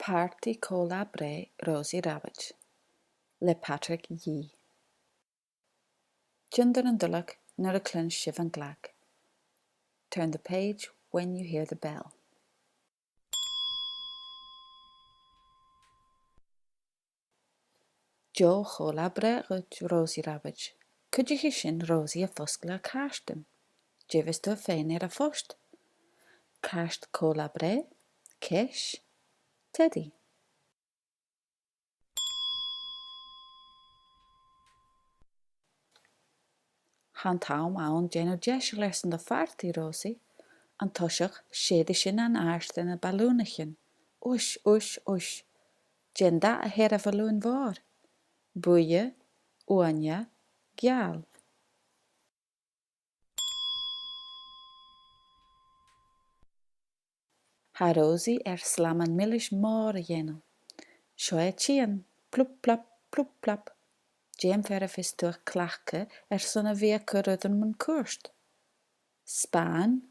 Partaidh chomhlath Breith Rosaidh le Patrick Yee. Tiundar an dulach nuair a cloinn sibh an ghlac. Turn the page when you hear the bell. Jo chomhlath Breith Rosaidh. Cuidigh sin Rosaí a foscail ar caistim. Jevis tú féin ar a phost. Caist chomhlath Breith, Ceis, Teddy. Han taim ann déanú deis leis an do fartaí Rosaí, an toiseach séidir sin an airste na balúnachin. Uis, uis, uis. Dén da a héir a balún mhór. Buie, uanja, geal. Ha Rosaí slam an millish mór a dhéanú. Seo é tían, plup, plap, plup, plap. Dém fer a fis tuach clacha son a bhí currudan mun cuairst. Spáin,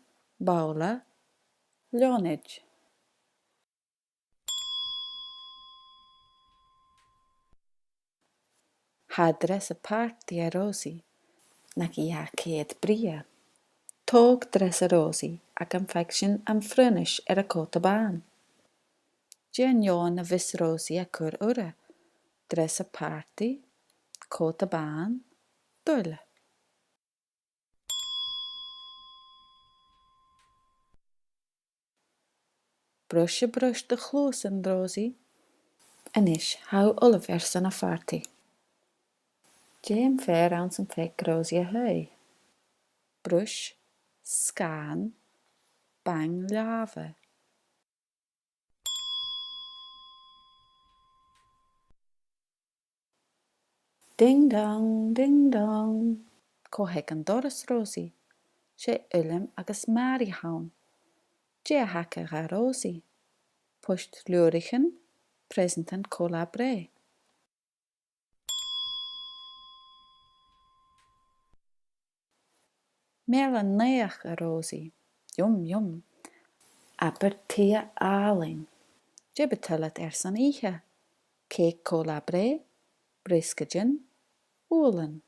Bála, Leonid. Hadres a partaí a Rosaí, nach í ha céad bria. Tóg dres a Rosaí ac an feic sin an phrunis a cóta bán. Dén Joan a vis Rosaí a cur ura, dres a partaí, cóta bán, dúile. Brus de chlós an Rosaí, anis hau olaf san a fartaí. Dém fer an san feic Rosaí a hui. Brus, scán, bang lava. Ding dong, Coheg an doras Rosaí, sé ulim agus mari haun. Dé hacca ga Rosaí, Post Lúrichen, presentan chomhlath Breith. Mél an neach a Rosaí, yum, aber tia áling. Dé betulat san ihe, céic chomhlath Breith, briscadin, úlan.